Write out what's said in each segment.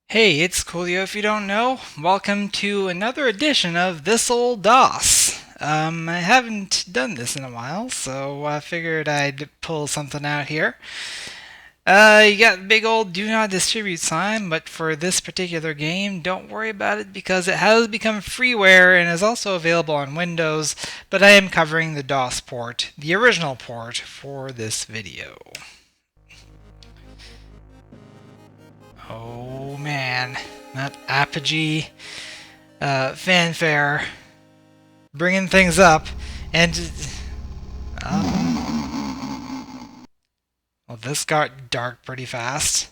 Hey, it's Coolio if you don't know. Welcome to another edition of This Old DOS. I haven't done this in a while, so I figured I'd pull something out here. You got the big old do not distribute sign, but for this particular game, don't worry about it because it has become freeware and is also available on Windows, but I am covering the DOS port, the original port, for this video. Oh man, that apogee fanfare bringing things up, and well, this got dark pretty fast.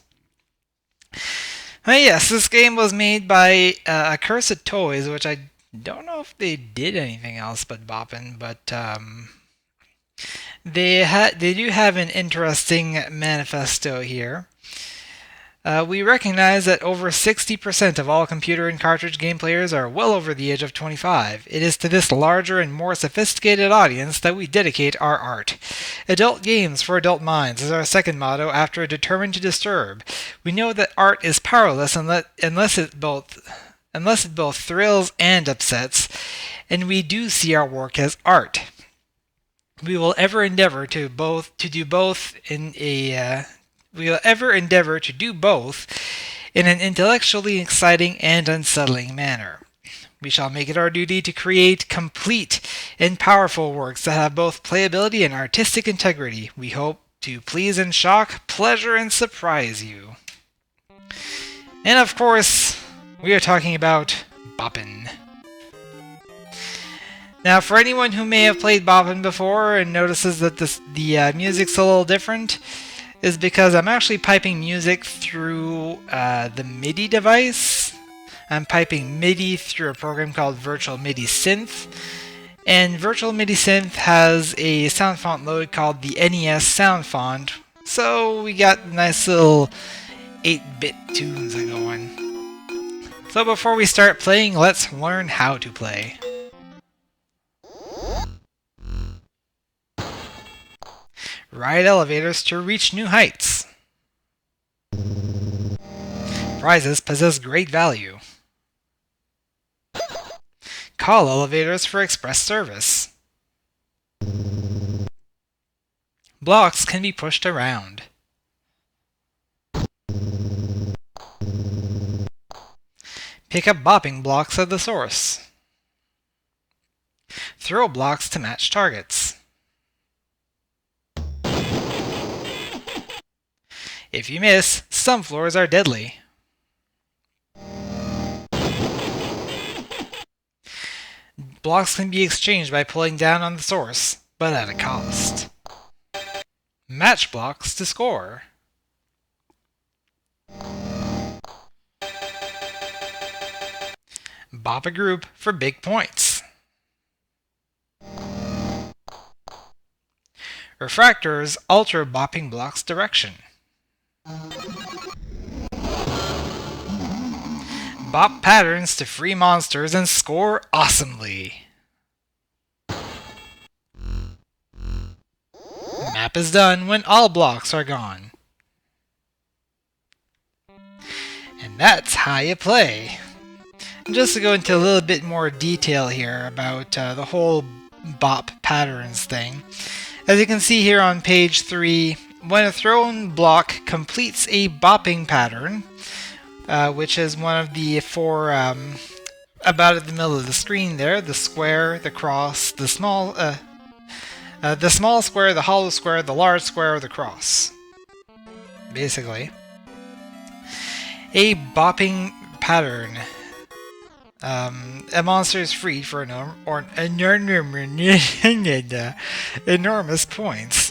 Yes, this game was made by Accursed Toys, which I don't know if they did anything else but Boppin, but they do have an interesting manifesto here. We recognize that over 60% of all computer and cartridge game players are well over the age of 25. It is to this larger and more sophisticated audience that we dedicate our art. Adult games for adult minds is our second motto after Determined to Disturb. We know that art is powerless unless it both thrills and upsets, and we do see our work as art. We will ever endeavor to do both in an intellectually exciting and unsettling manner. We shall make it our duty to create complete and powerful works that have both playability and artistic integrity. We hope to please and shock, pleasure and surprise you. And of course, we are talking about Boppin. Now, for anyone who may have played Boppin before and notices that the music's a little different, is because I'm actually piping music through the MIDI device. I'm piping MIDI through a program called Virtual MIDI Synth. And Virtual MIDI Synth has a sound font load called the NES sound font. So we got nice little 8-bit tunes going. So before we start playing, let's learn how to play. Ride elevators to reach new heights. Prizes possess great value. Call elevators for express service. Blocks can be pushed around. Pick up bopping blocks at the source. Throw blocks to match targets. If you miss, some floors are deadly. Blocks can be exchanged by pulling down on the source, but at a cost. Match blocks to score. Bop a group for big points. Refractors alter bopping blocks' direction. Bop patterns to free monsters and score awesomely. Map is done when all blocks are gone. And that's how you play. And just to go into a little bit more detail here about the whole bop patterns thing. As you can see here on page 3, when a thrown block completes a bopping pattern, which is one of the four about at the middle of the screen there, the square, the cross, the small square, the hollow square, the large square, or the cross. Basically. A bopping pattern. A monster is freed for enormous points.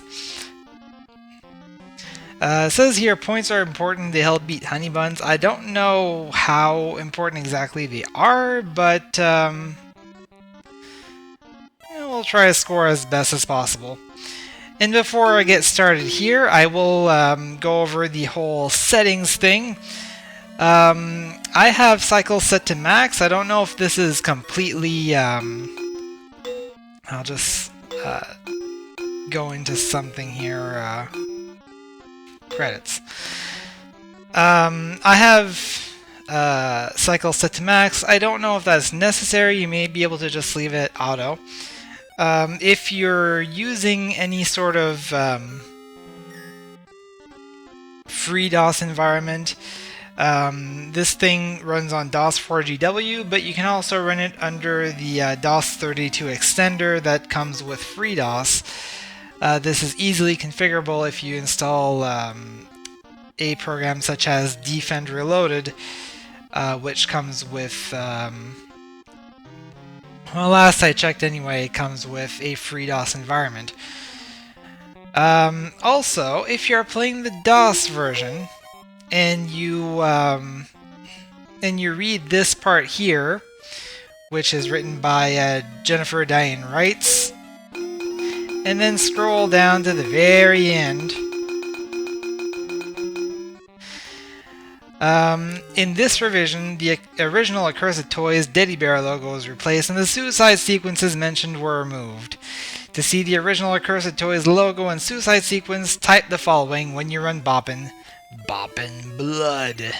It says here points are important, they help beat Hunnybunz. I don't know how important exactly they are, but we'll try to score as best as possible. And before I get started here, I will go over the whole settings thing. I have cycles set to max. I don't know if this is completely... I'll just go into something here. Credits. I have cycle set to max. I don't know if that's necessary. You may be able to just leave it auto. If you're using any sort of free DOS environment, this thing runs on DOS 4GW, but you can also run it under the DOS 32 extender that comes with FreeDOS. This is easily configurable if you install a program such as Defend Reloaded, which comes with, well, last I checked anyway, it comes with a FreeDOS environment. Also, if you're playing the DOS version, and you read this part here, which is written by Jennifer Diane Wrights, and then scroll down to the very end. In this revision, the original Accursed Toys Teddy Bear logo was replaced, and the suicide sequences mentioned were removed. To see the original Accursed Toys logo and suicide sequence, type the following when you run Boppin. Boppin blood.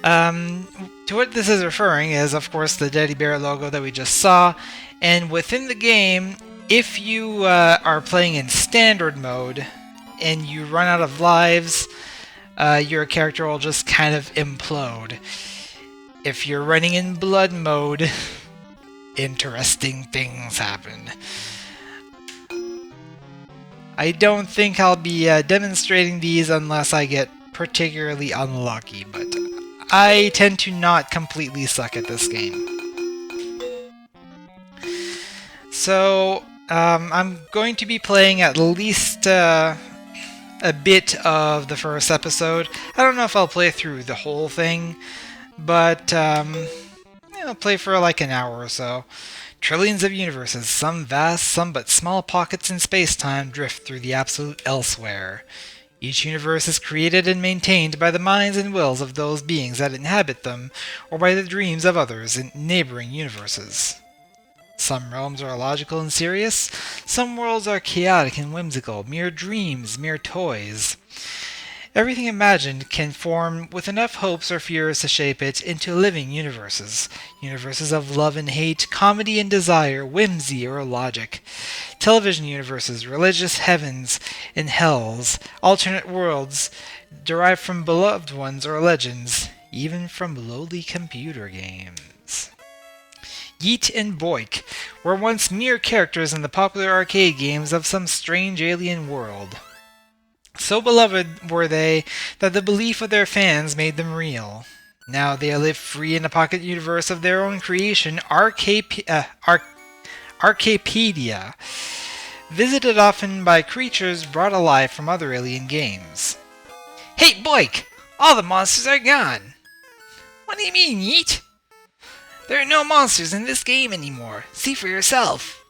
To what this is referring is, of course, the Teddy Bear logo that we just saw, and within the game, if you are playing in standard mode and you run out of lives, your character will just kind of implode. If you're running in blood mode, interesting things happen. I don't think I'll be demonstrating these unless I get particularly unlucky, but I tend to not completely suck at this game. So, I'm going to be playing at least a bit of the first episode. I don't know if I'll play through the whole thing, but I'll play for like an hour or so. Trillions of universes, some vast, some but small pockets in space-time drift through the absolute elsewhere. Each universe is created and maintained by the minds and wills of those beings that inhabit them, or by the dreams of others in neighboring universes. Some realms are logical and serious, some worlds are chaotic and whimsical, mere dreams, mere toys. Everything imagined can form with enough hopes or fears to shape it into living universes. Universes of love and hate, comedy and desire, whimsy or logic. Television universes, religious heavens and hells, alternate worlds derived from beloved ones or legends, even from lowly computer games. Yeet and Boik were once mere characters in the popular arcade games of some strange alien world. So beloved were they that the belief of their fans made them real. Now they live free in a pocket universe of their own creation, Arcapedia, visited often by creatures brought alive from other alien games. Hey, Boik! All the monsters are gone! What do you mean, Yeet? There are no monsters in this game anymore. See for yourself.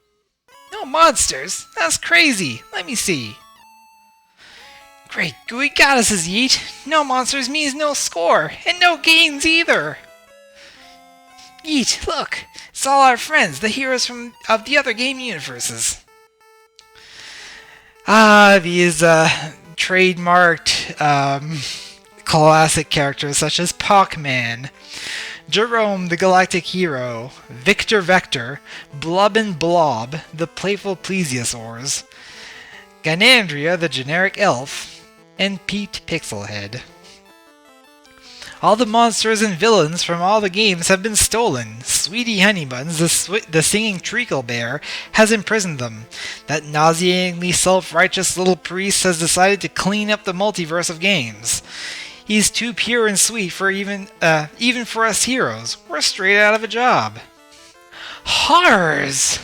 No monsters? That's crazy. Let me see. Great gooey goddesses, Yeet! No monsters means no score, and no gains either! Yeet, look! It's all our friends, the heroes of the other game universes. Ah, these trademarked classic characters such as Pac-Man, Jerome the Galactic Hero, Victor Vector, Blub and Blob, the playful plesiosaurs, Ganandria the generic elf, and Pete Pixelhead. All the monsters and villains from all the games have been stolen. Sweetie Hunnybunz, the singing treacle bear, has imprisoned them. That nauseatingly self-righteous little priest has decided to clean up the multiverse of games. He's too pure and sweet for even for us heroes. We're straight out of a job. Horrors!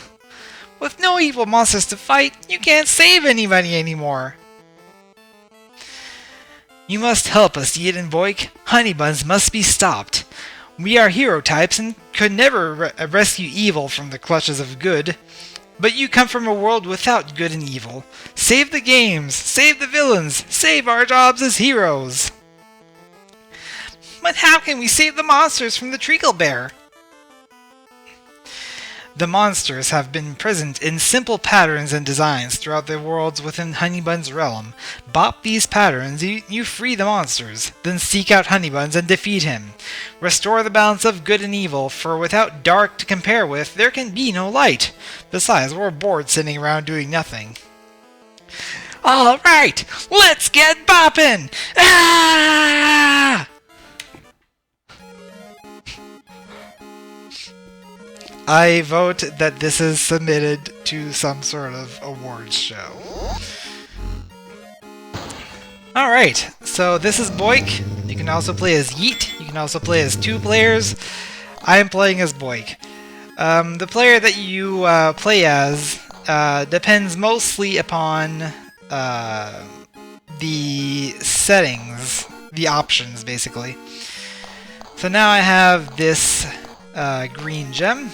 With no evil monsters to fight, you can't save anybody anymore. You must help us, Yeet and Boik. Hunnybunz must be stopped. We are hero types and could never rescue evil from the clutches of good. But you come from a world without good and evil. Save the games, save the villains, save our jobs as heroes. But how can we save the monsters from the treacle bear? The monsters have been present in simple patterns and designs throughout the worlds within Hunnybunz' realm. Bop these patterns, you free the monsters, then seek out Hunnybunz and defeat him. Restore the balance of good and evil, for without dark to compare with, there can be no light. Besides, we're bored sitting around doing nothing. Alright, let's get boppin'! Ah! I vote that this is submitted to some sort of awards show. Alright, so this is Boik. You can also play as Yeet. You can also play as 2 players. I am playing as Boik. The player that you play as depends mostly upon the settings, the options, basically. So now I have this green gem.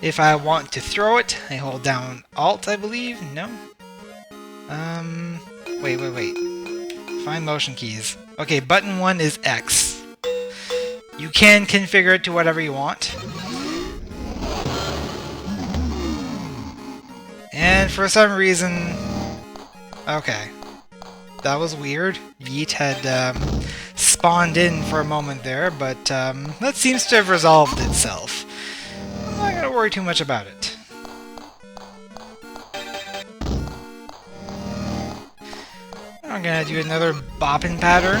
If I want to throw it, I hold down Alt, I believe? No? Wait. Find motion keys. Okay, button 1 is X. You can configure it to whatever you want. And for some reason... Okay. That was weird. Yeet had spawned in for a moment there, but that seems to have resolved itself. I'm not gonna worry too much about it. I'm gonna do another boppin' pattern,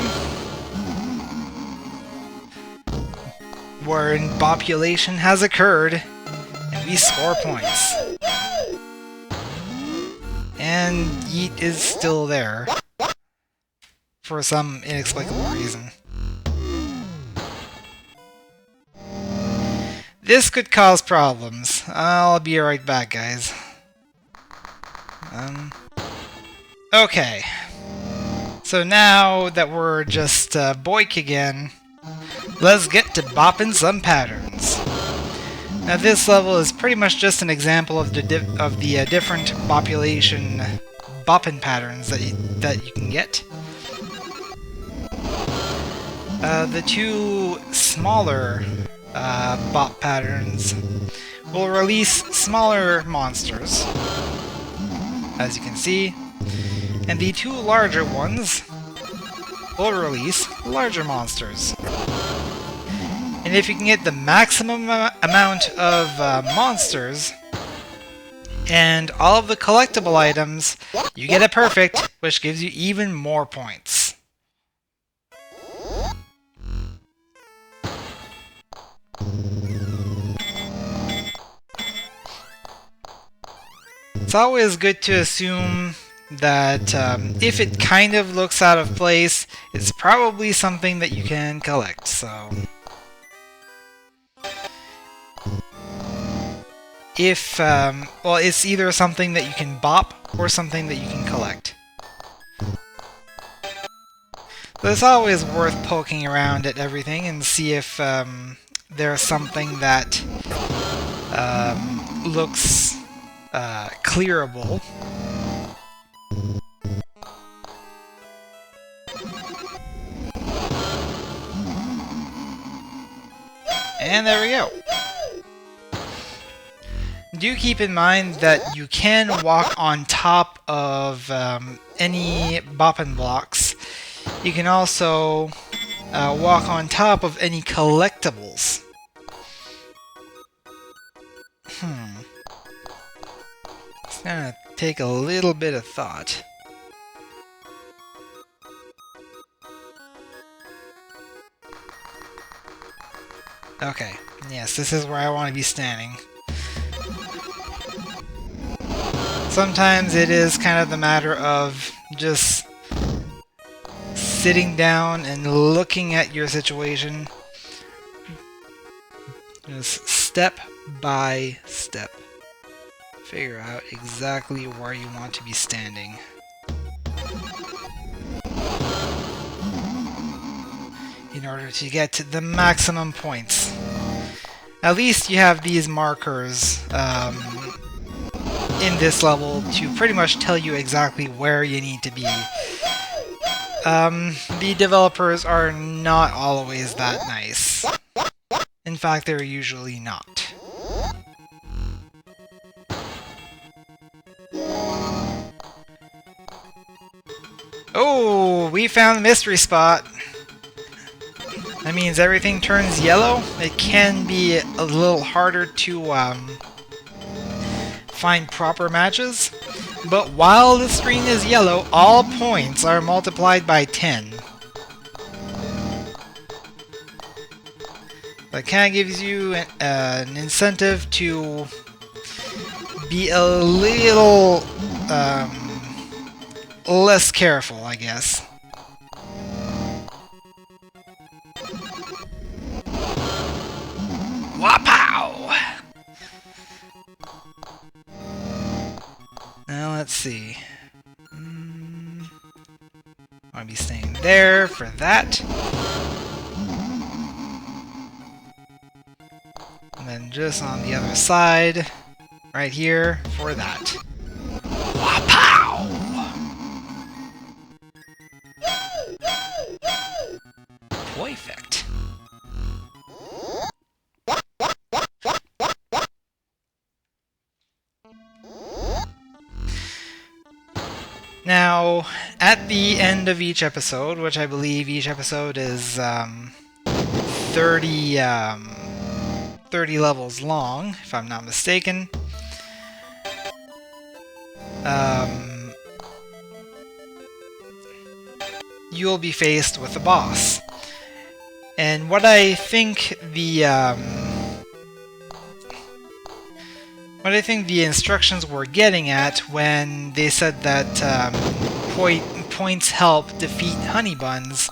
wherein Boppulation has occurred, and we score points. And Yeet is still there, for some inexplicable reason. This could cause problems. I'll be right back, guys. Okay. So now that we're just Boik again, let's get to bopping some patterns. Now this level is pretty much just an example of the different population bopping patterns that you can get. The 2 smaller bop patterns will release smaller monsters, as you can see, and the 2 larger ones will release larger monsters. And if you can get the maximum amount of monsters and all of the collectible items, you get a perfect, which gives you even more points. It's always good to assume that if it kind of looks out of place, it's probably something that you can collect, so... well, it's either something that you can bop or something that you can collect. So it's always worth poking around at everything and see if there's something that looks clearable. And there we go. Do keep in mind that you can walk on top of any boppin' blocks. You can also walk on top of any collectibles. It's gonna take a little bit of thought. Okay, yes, this is where I want to be standing. Sometimes it is kind of the matter of just sitting down and looking at your situation. Just step by step. Figure out exactly where you want to be standing. In order to get to the maximum points. At least you have these markers in this level to pretty much tell you exactly where you need to be. The developers are not always that nice. In fact, they're usually not. Oh, we found the mystery spot. That means everything turns yellow. It can be a little harder to find proper matches. But while the screen is yellow, all points are multiplied by 10. That kind of gives you an incentive to be a little less careful, I guess. Wapow! Now let's see. I'll be staying there for that. And then just on the other side, right here, for that. Wapow! Perfect. Now, at the end of each episode, which I believe each episode is 30 levels long, if I'm not mistaken, you'll be faced with a boss. And what I think the instructions were getting at when they said that points help defeat Hunnybunz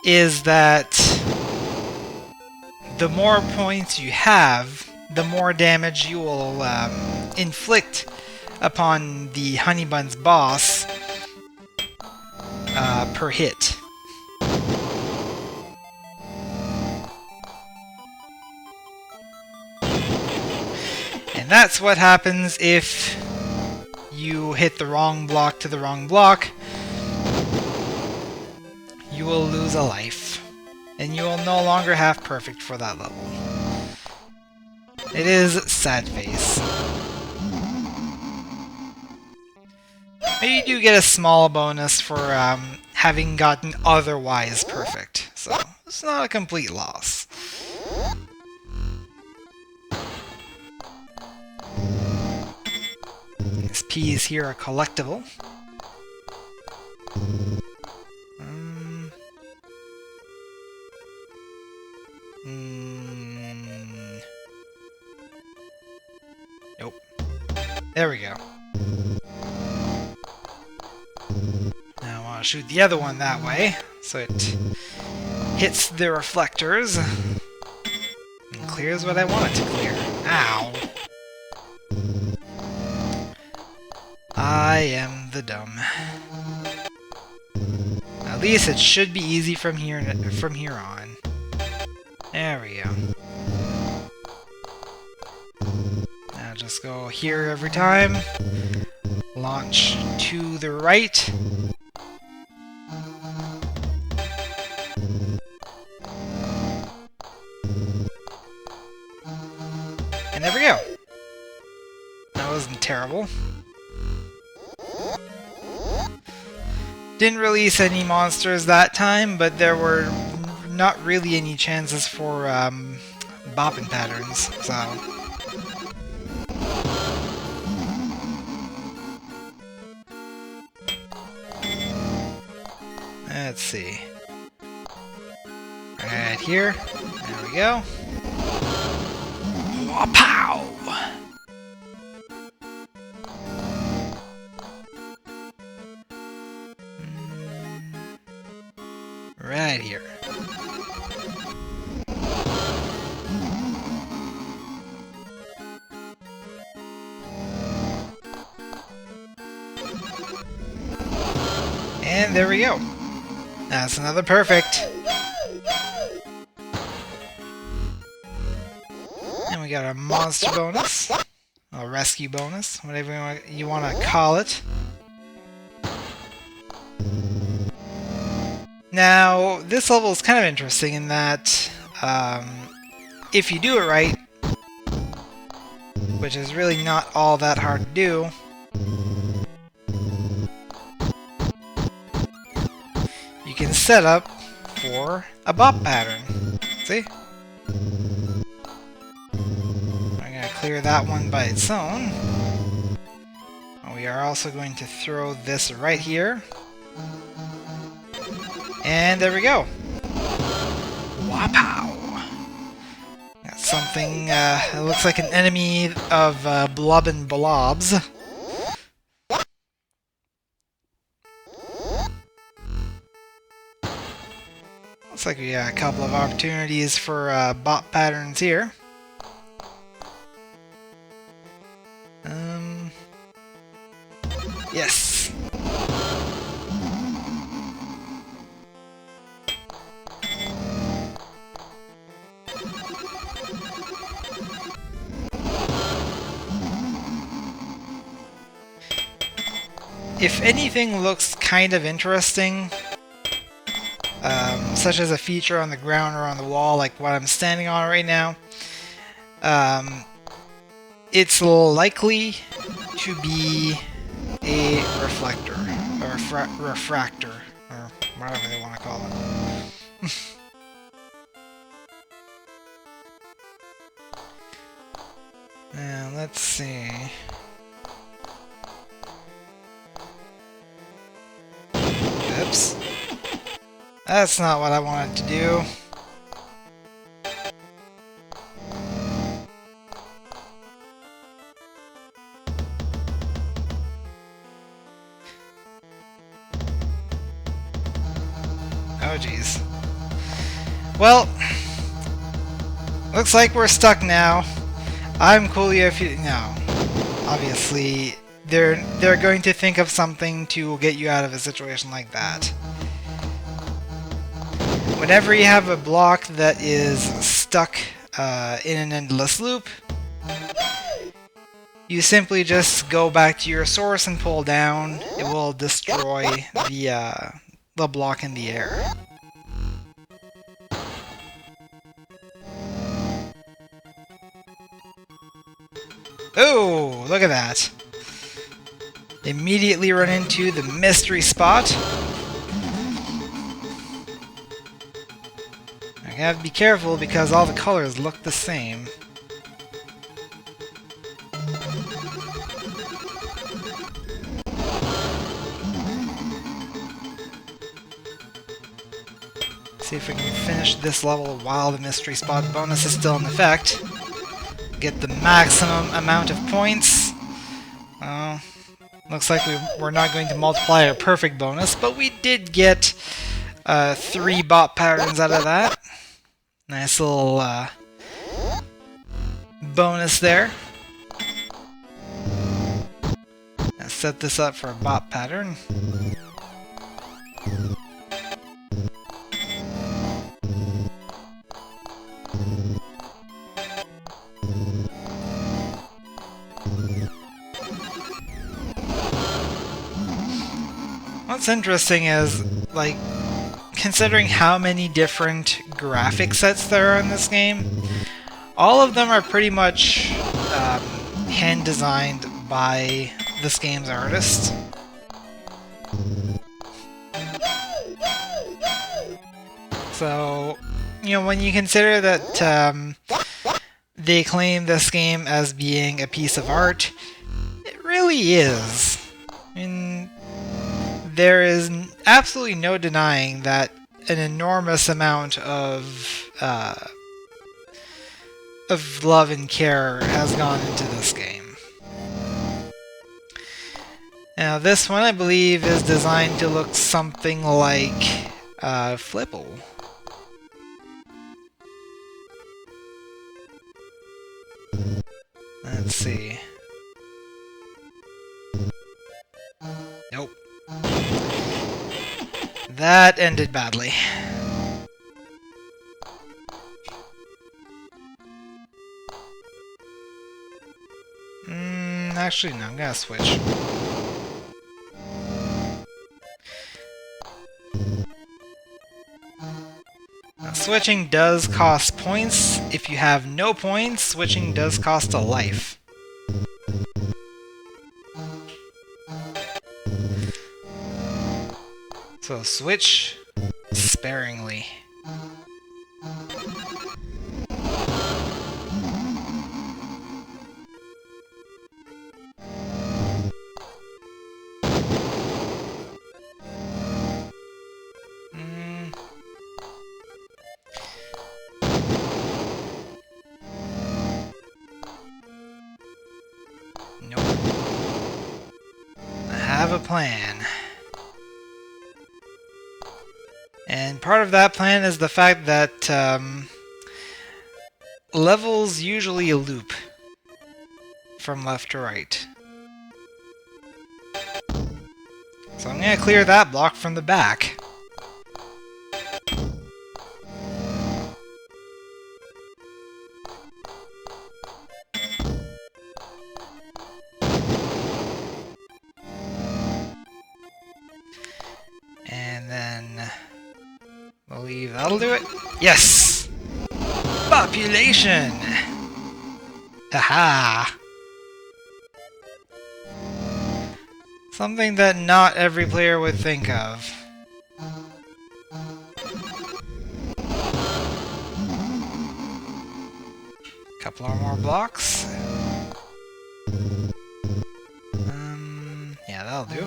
is that the more points you have, the more damage you will inflict upon the Hunnybunz boss per hit. And that's what happens if you hit the wrong block to the wrong block. You will lose a life. And you will no longer have perfect for that level. It is sad face. But you do get a small bonus for having gotten otherwise perfect. So, it's not a complete loss. These P's here are collectible. Nope. There we go. Now I want to shoot the other one that way, so it hits the reflectors and clears what I want it to clear. Ow! I am the dumb. At least it should be easy from here on. There we go. Now just go here every time. Launch to the right. And there we go. That wasn't terrible. Didn't release any monsters that time, but there were not really any chances for Boppin patterns, so... Let's see. Right here. There we go. Wapow! Right here. And there we go. That's another perfect. And we got a monster bonus. A rescue bonus. Whatever you want to call it. Now, this level is kind of interesting in that if you do it right, which is really not all that hard to do, setup for a bop pattern. See? I'm gonna clear that one by its own. We are also going to throw this right here. And there we go. Wapow! Got something, it looks like an enemy of Blob and Blobs. Looks like we got a couple of opportunities for bop patterns here. Yes! If anything looks kind of interesting, such as a feature on the ground or on the wall, like what I'm standing on right now, it's likely to be a reflector, or refractor, or whatever they want to call it. Now, let's see. Oops. That's not what I wanted to do. Oh, jeez. Well, looks like we're stuck now. I'm cool if you... No. Obviously, they're going to think of something to get you out of a situation like that. Whenever you have a block that is stuck in an endless loop, you simply just go back to your source and pull down. It will destroy the block in the air. Oh, look at that. Immediately run into the mystery spot. I have to be careful because all the colors look the same. See if we can finish this level while the mystery spot bonus is still in effect. Get the maximum amount of points. Looks like we're not going to multiply our perfect bonus, but we did get 3 bot patterns out of that. Nice little bonus there. Let's set this up for a bot pattern. What's interesting is, like, considering how many different graphic sets there are in this game, all of them are pretty much hand-designed by this game's artist. So, you know, when you consider that they claim this game as being a piece of art, it really is. I mean, there is absolutely no denying that an enormous amount of love and care has gone into this game. Now, this one, I believe, is designed to look something like Flipple. Let's see. Nope. That ended badly. Actually, no, I'm gonna switch. Now, switching does cost points. If you have no points, switching does cost a life. So switch sparingly. Nope. I have a plan. And part of that plan is the fact that levels usually loop from left to right. So I'm going to clear that block from the back. And then believe that'll do it. Yes! Boppulation! Haha! Something that not every player would think of. Couple more blocks. Yeah, that'll do.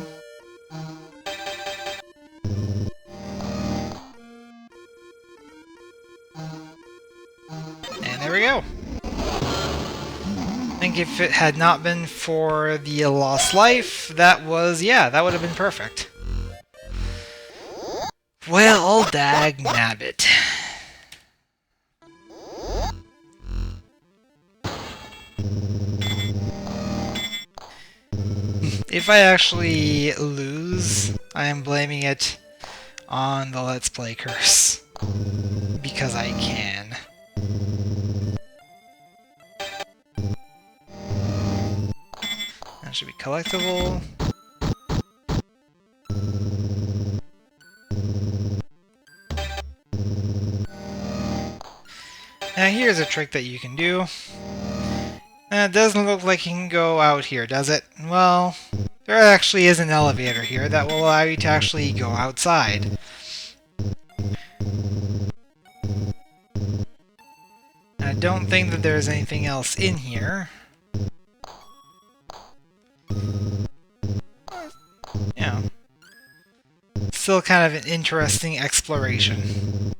And there we go. I think if it had not been for the lost life, that would have been perfect. Well, dag nabbit. If I actually lose, I am blaming it on the Let's Play curse. Because I can. That should be collectible. Now here's a trick that you can do. It doesn't look like you can go out here, does it? Well, there actually is an elevator here that will allow you to actually go outside. I don't think that there's anything else in here. Yeah. Still kind of an interesting exploration.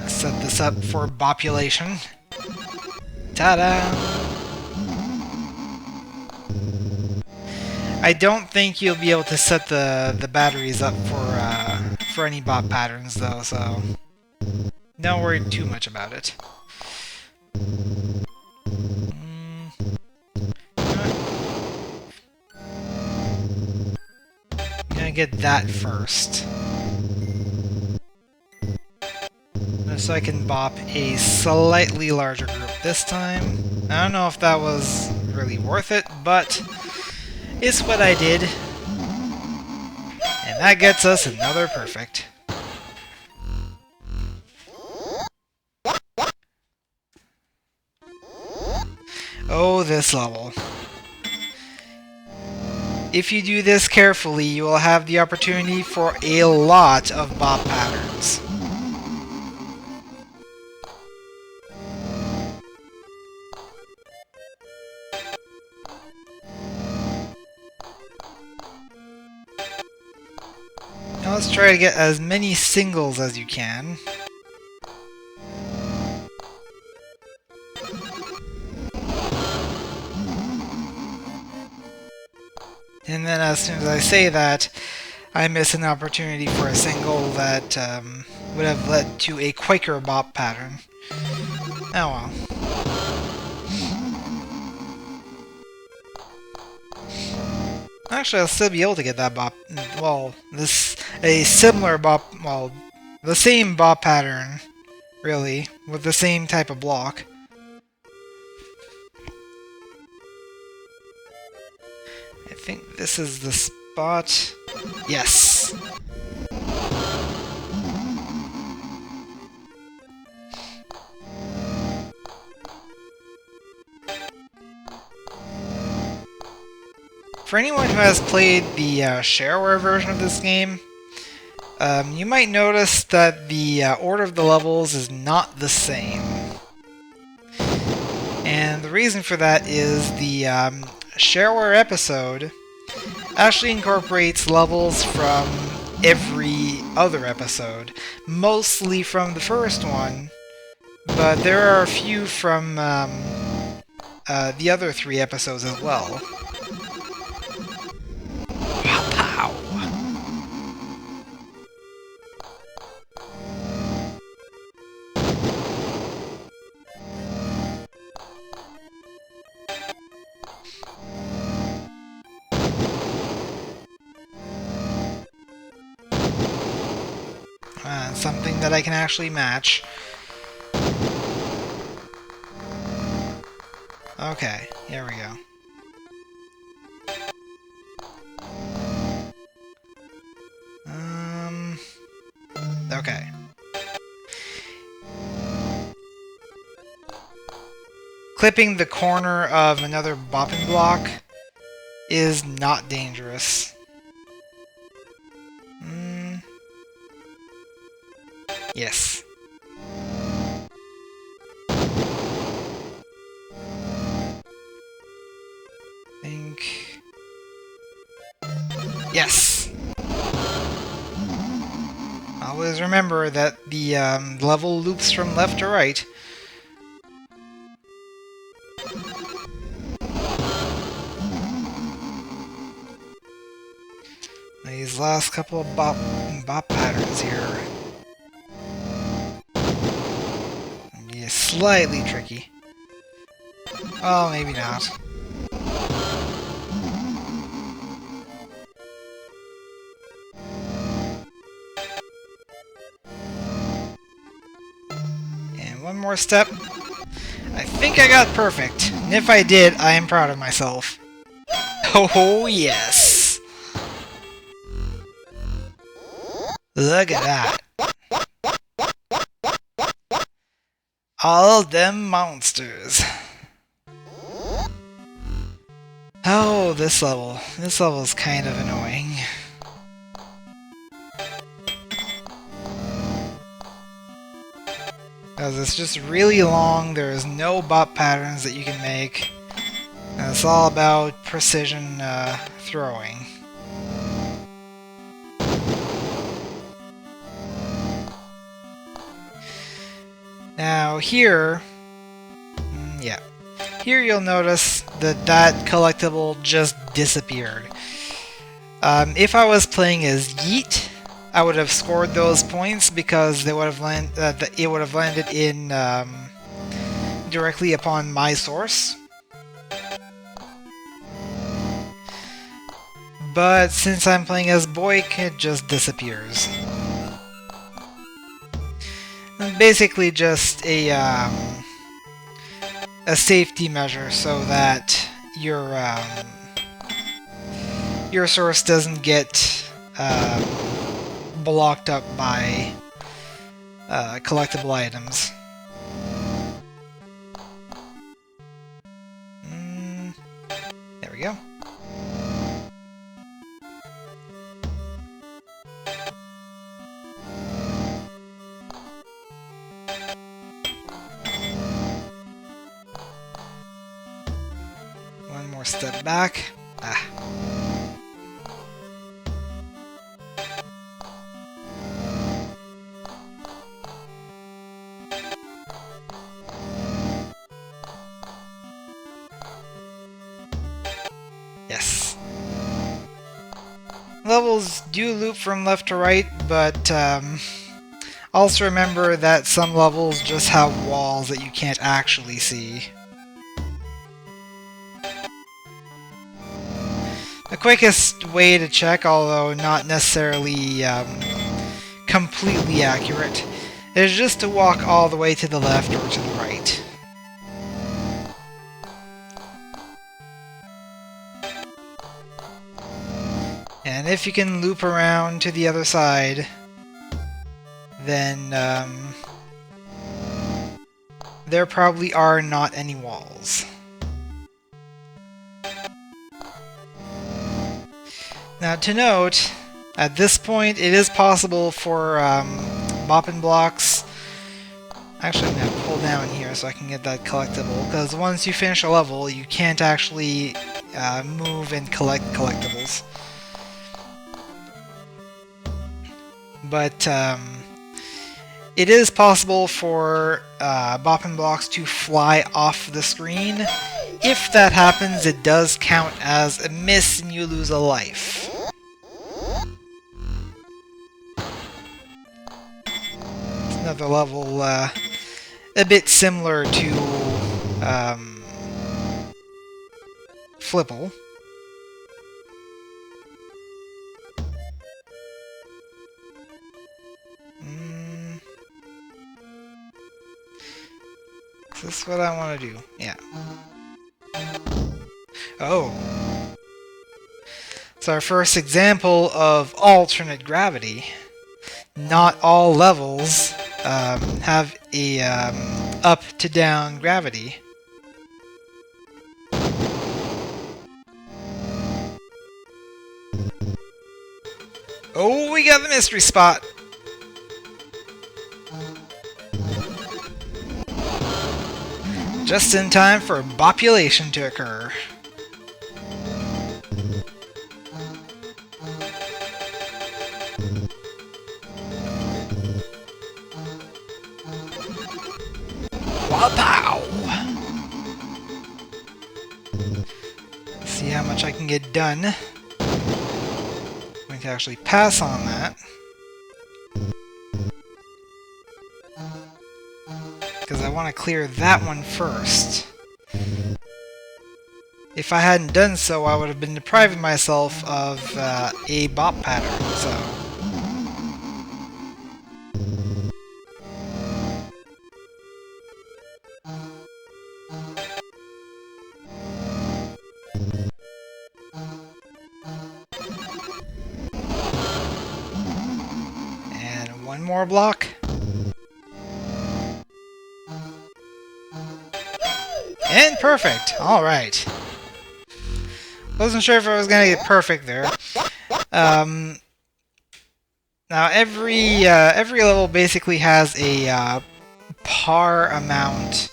Set this up for Boppulation. Ta-da! I don't think you'll be able to set the batteries up for any bop patterns though, so don't worry too much about it. I'm gonna get that first. So I can bop a slightly larger group this time. I don't know if that was really worth it, but it's what I did. And that gets us another perfect. Oh, this level. If you do this carefully, you will have the opportunity for a lot of bop patterns. Now let's try to get as many singles as you can. And then as soon as I say that, I miss an opportunity for a single that would have led to a Quaker bop pattern. Oh well. Actually, I'll still be able to get that bop. Well, a similar bop. Well, the same bop pattern, really, with the same type of block. I think this is the spot. Yes. For anyone who has played the shareware version of this game, you might notice that the order of the levels is not the same. And the reason for that is the shareware episode actually incorporates levels from every other episode, mostly from the first one, but there are a few from the other 3 episodes as well. Pow! Something that I can actually match. Okay, here we go. Okay. Clipping the corner of another Boppin block is not dangerous. Yes. Yes! Always remember that the level loops from left to right. These last couple of bop patterns here be slightly tricky. Oh, maybe not. And one more step. I think I got perfect. And if I did, I am proud of myself. Oh, yes! Look at that. All them monsters. Oh, this level. This level is kind of annoying. Because it's just really long, there's no bop patterns that you can make. And it's all about precision throwing. Now here, yeah, here you'll notice that that collectible just disappeared. If I was playing as Yeet, I would have scored those points because they would have it would have landed in directly upon my source. But since I'm playing as Boik, it just disappears. Basically just a safety measure so that your source doesn't get blocked up by collectible items. There we go. One more step back. Yes. Levels do loop from left to right, but also remember that some levels just have walls that you can't actually see. The quickest way to check, although not necessarily completely accurate, is just to walk all the way to the left or to the right. And if you can loop around to the other side, then there probably are not any walls. Now to note, at this point it is possible for Boppin blocks. Actually, I'm going to pull down here so I can get that collectible, because once you finish a level, you can't actually move and collect collectibles. But it is possible for Boppin blocks to fly off the screen. If that happens, it does count as a miss and you lose a life. It's another level a bit similar to Flipple. Is this what I want to do? Yeah. Oh. It's our first example of alternate gravity. Not all levels have a up to down gravity. Oh, we got the mystery spot! Just in time for Boppulation to occur. Wow! See how much I can get done. I'm going to actually pass on that. Because I want to clear that one first. If I hadn't done so, I would have been depriving myself of a bop pattern, so... And one more block. And perfect! Alright. Wasn't sure if I was gonna get perfect there. Now every level basically has a par amount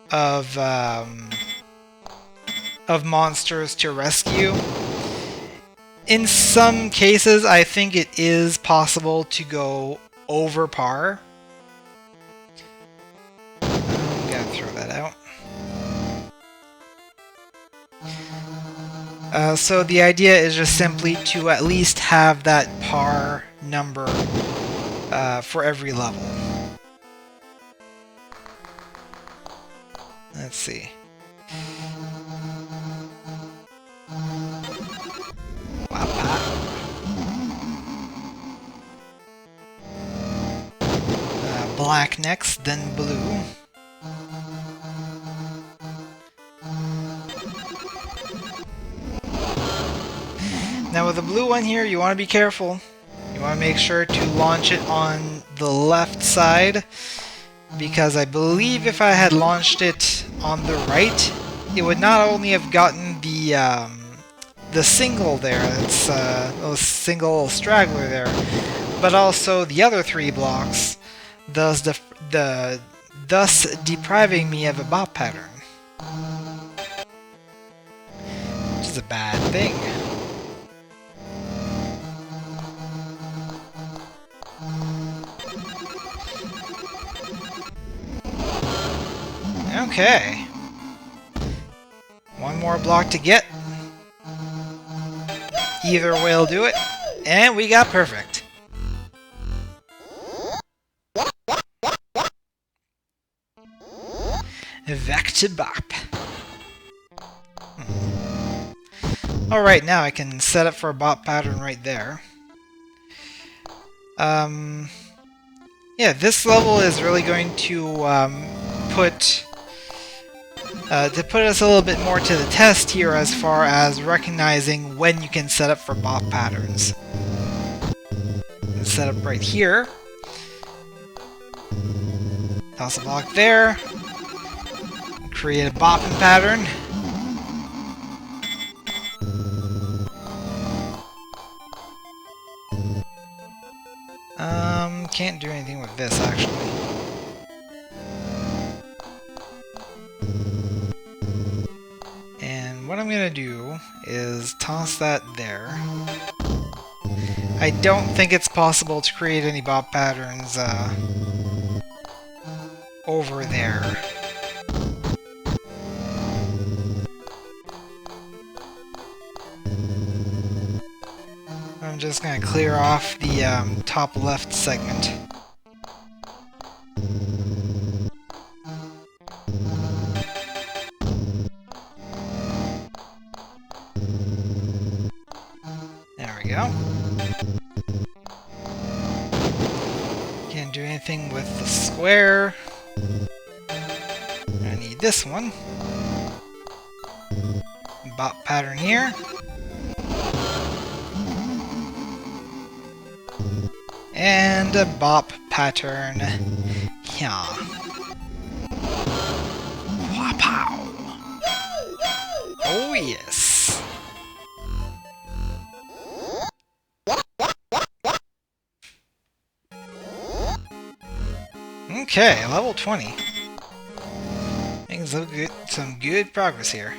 of monsters to rescue. In some cases, I think it is possible to go over par. Gotta throw that out. So the idea is just simply to at least have that par number for every level. Let's see. Black next, then blue. Now with the blue one here, you want to be careful. You want to make sure to launch it on the left side, because I believe if I had launched it on the right, it would not only have gotten the single there, it's a single straggler there, but also the other 3 blocks, thus depriving me of a bop pattern, which is a bad thing. Okay. One more block to get. Either way will do it. And we got perfect. Back to bop. Alright, now I can set up for a bop pattern right there. Yeah, this level is really going to put us a little bit more to the test here as far as recognizing when you can set up for bop patterns. Let's set up right here. Toss a block there. Create a bopping pattern. Can't do anything with this, actually. And what I'm gonna do is toss that there. I don't think it's possible to create any bop patterns over there. I'm just gonna clear off the top left segment. There we go. Can't do anything with the square. I need this one. Bop pattern here. And a bop pattern here. Wapow! Oh yes! Okay, level 20. Making some good progress here.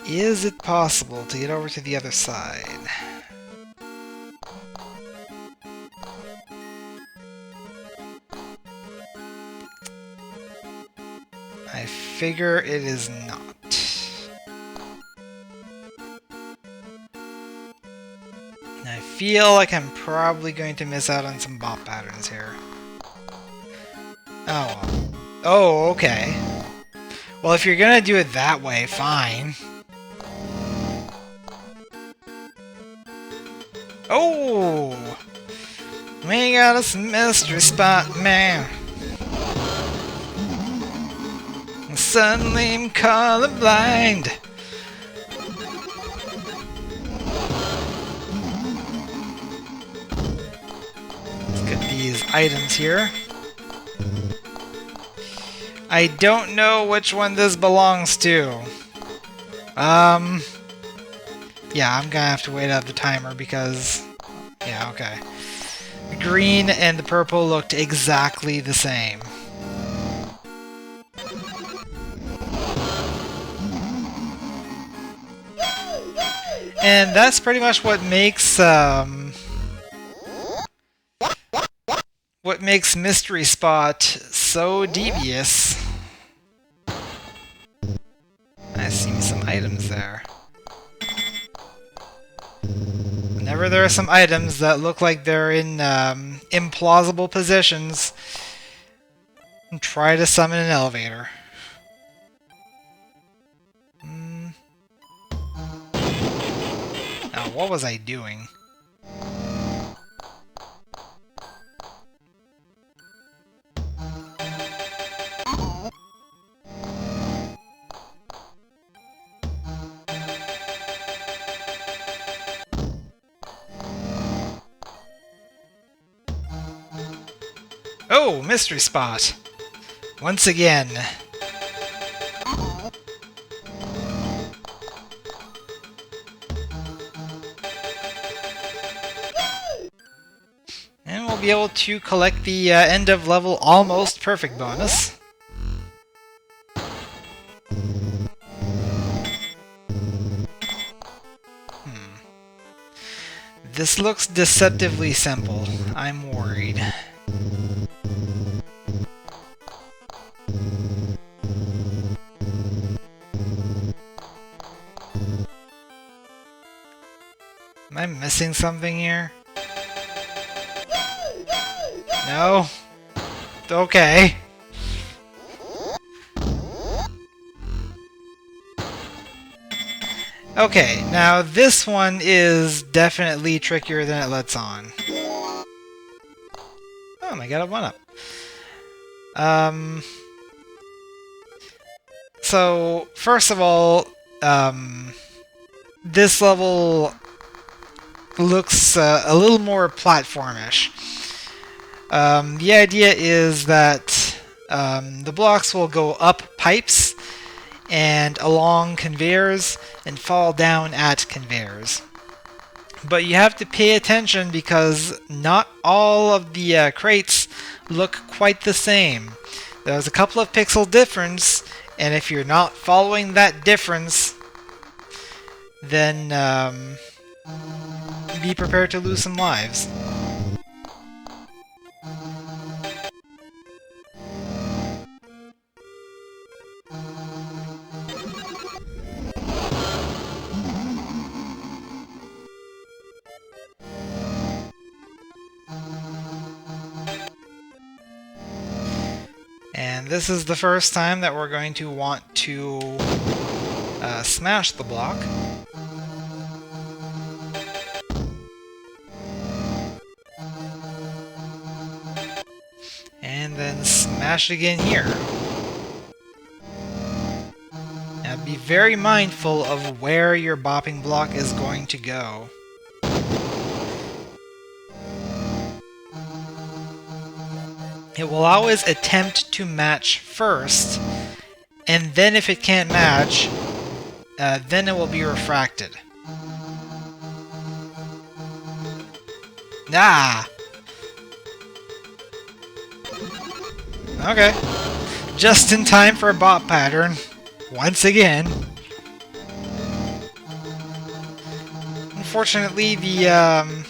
Is it possible to get over to the other side? I figure it is not. I feel like I'm probably going to miss out on some bop patterns here. Oh well. Oh, okay. Well, if you're gonna do it that way, fine. Oh! We got us a mystery spot, man. Suddenly I'm colorblind. Let's get these items here. I don't know which one this belongs to. Yeah, I'm gonna have to wait out the timer because... Yeah, okay. The green and the purple looked exactly the same. And that's pretty much what makes Mystery Spot so devious. I see some items there. Whenever there are some items that look like they're in implausible positions, try to summon an elevator. Now, what was I doing? Oh, mystery spot! Once again. And we'll be able to collect the end of level almost perfect bonus. This looks deceptively simple. I'm worried. Am I missing something here? No? Okay. Okay, now this one is definitely trickier than it lets on. Oh, I got a 1-up. So, first of all, this level looks a little more platformish. The idea is that the blocks will go up pipes and along conveyors and fall down at conveyors. But you have to pay attention because not all of the crates look quite the same. There's a couple of pixel difference, and if you're not following that difference, then be prepared to lose some lives. And this is the first time that we're going to want to smash the block. And then smash again here. Now be very mindful of where your bopping block is going to go. It will always attempt to match first, and then if it can't match, then it will be refracted. Ah! Okay. Just in time for a bot pattern. Once again. Unfortunately, the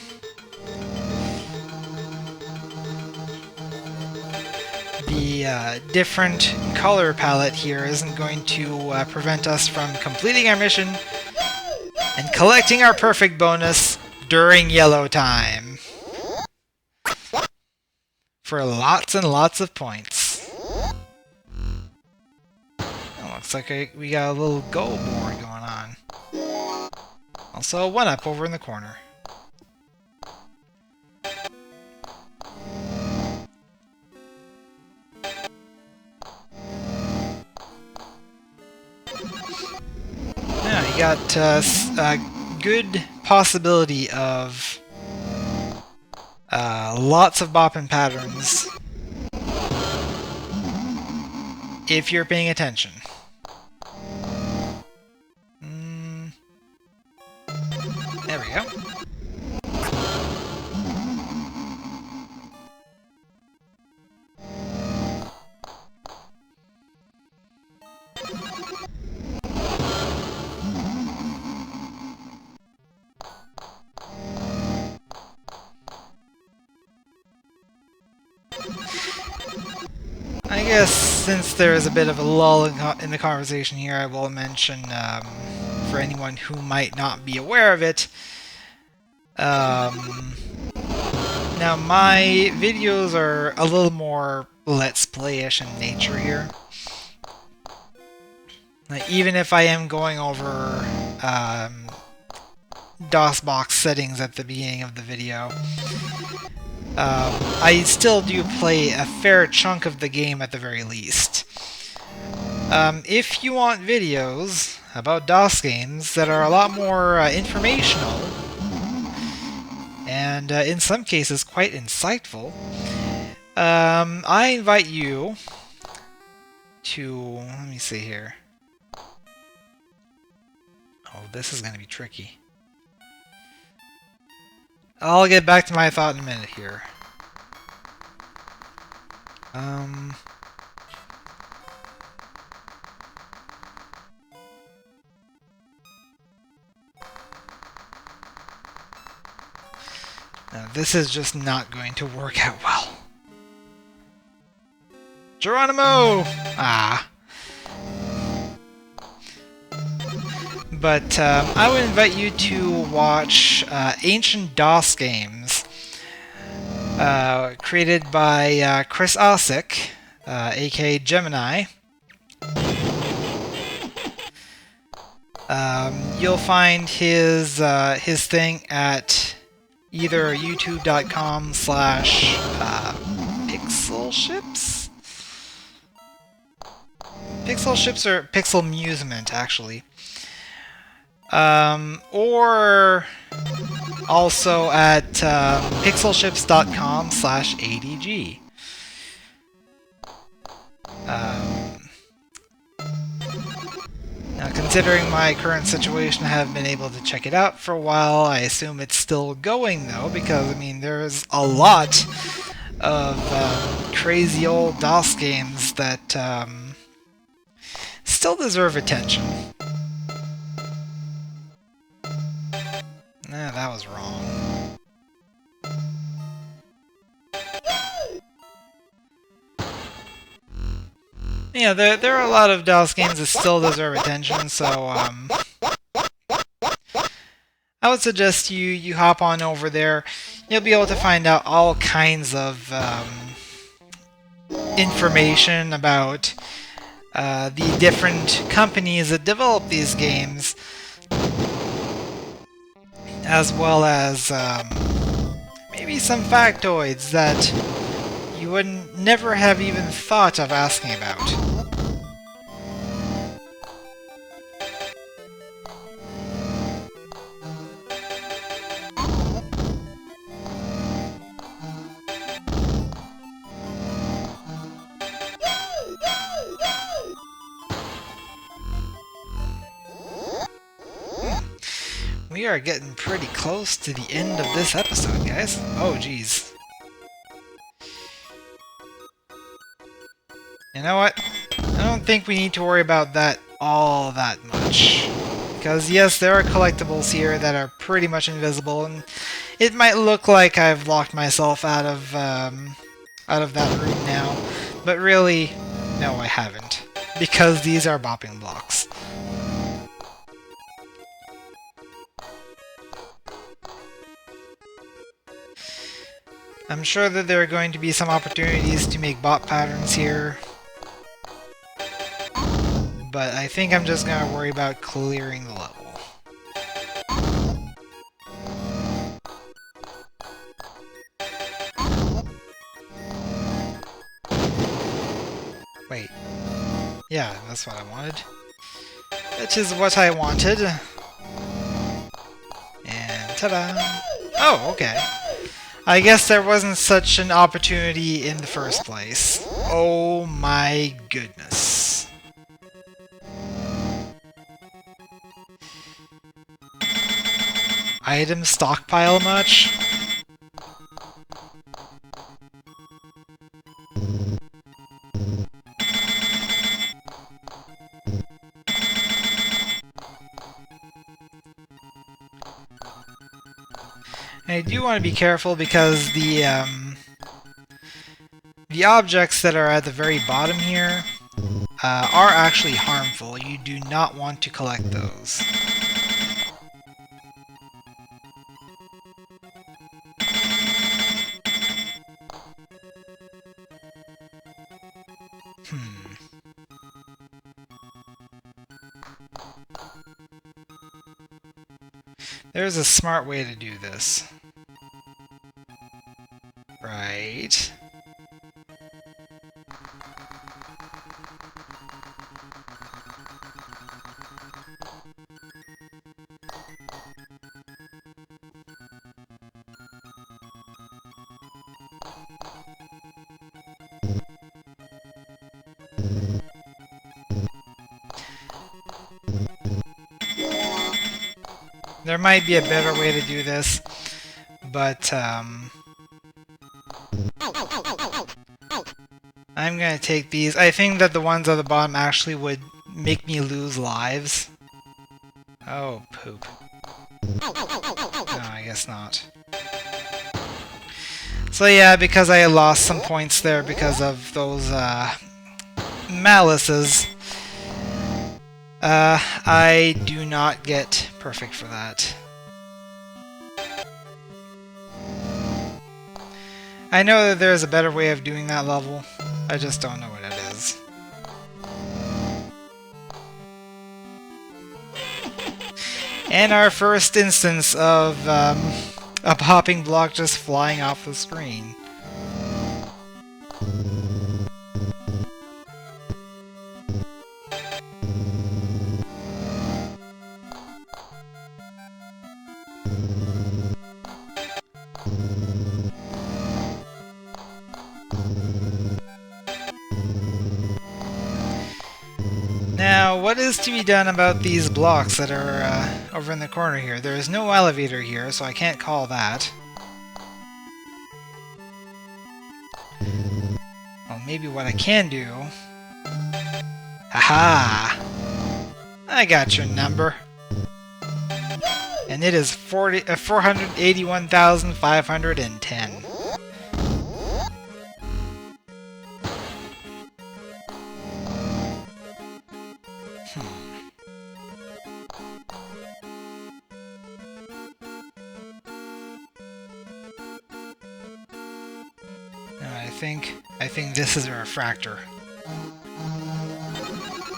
different color palette here isn't going to prevent us from completing our mission and collecting our perfect bonus during yellow time. For lots and lots of points. Oh, looks like we got a little go board going on. Also a 1-up over in the corner. Now you got a good possibility of lots of bopping patterns if you're paying attention. There we go. I guess since there is a bit of a lull in the conversation here, I will mention, for anyone who might not be aware of it, now my videos are a little more Let's Play-ish in nature here. Like, even if I am going over DOSBox settings at the beginning of the video, I still do play a fair chunk of the game at the very least. If you want videos about DOS games that are a lot more informational, and in some cases quite insightful, I invite you to... let me see here. Oh, this is going to be tricky. I'll get back to my thought in a minute here. Now, this is just not going to work out well. Geronimo! Ah. But I would invite you to watch Ancient DOS Games, created by Chris Osick, aka Gemini. You'll find his thing at either youtube.com/pixelships? Pixelships or Pixelmusement, actually. Or also at pixelships.com/adg. Now, considering my current situation, I haven't been able to check it out for a while. I assume it's still going, though, because, I mean, there's a lot of crazy old DOS games that still deserve attention. Nah, that was wrong. Yeah, there are a lot of DOS games that still deserve attention, so I would suggest you hop on over there. You'll be able to find out all kinds of information about the different companies that develop these games, as well as maybe some factoids that you would never have even thought of asking about. We are getting pretty close to the end of this episode, guys. Oh, geez. You know what? I don't think we need to worry about that all that much. Because, yes, there are collectibles here that are pretty much invisible, and it might look like I've locked myself out of that room now. But really, no, I haven't. Because these are bopping blocks. I'm sure that there are going to be some opportunities to make bot patterns here. But I think I'm just going to worry about clearing the level. Wait. Yeah, that's what I wanted. Which is what I wanted. And ta-da! Oh, okay. I guess there wasn't such an opportunity in the first place. Oh my goodness. Item stockpile much? I do want to be careful because the objects that are at the very bottom here are actually harmful. You do not want to collect those. There's a smart way to do this. Right. There might be a better way to do this, but I'm gonna take these. I think that the ones at the bottom actually would make me lose lives. Oh, poop. No, I guess not. So yeah, because I lost some points there because of those malices, I do not get perfect for that. I know that there's a better way of doing that level. I just don't know what it is. And our first instance of a popping block just flying off the screen. Now, what is to be done about these blocks that are over in the corner here? There is no elevator here, so I can't call that. Well, maybe what I can do... Haha! I got your number. And it is 481,510. I think this is a refractor.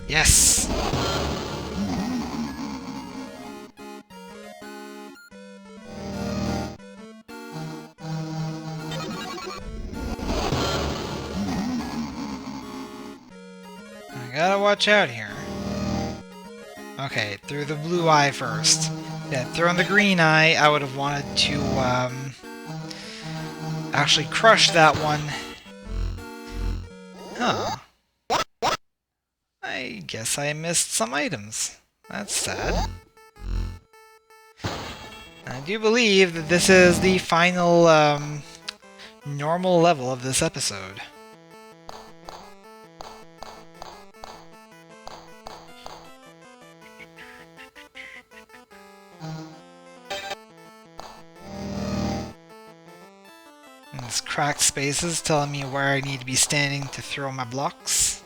Yes! I gotta watch out here. Okay, through the blue eye first. Yeah, through the green eye, I would have wanted to actually crush that one. Huh. I guess I missed some items. That's sad. I do believe that this is the final normal level of this episode. These cracked spaces telling me where I need to be standing to throw my blocks.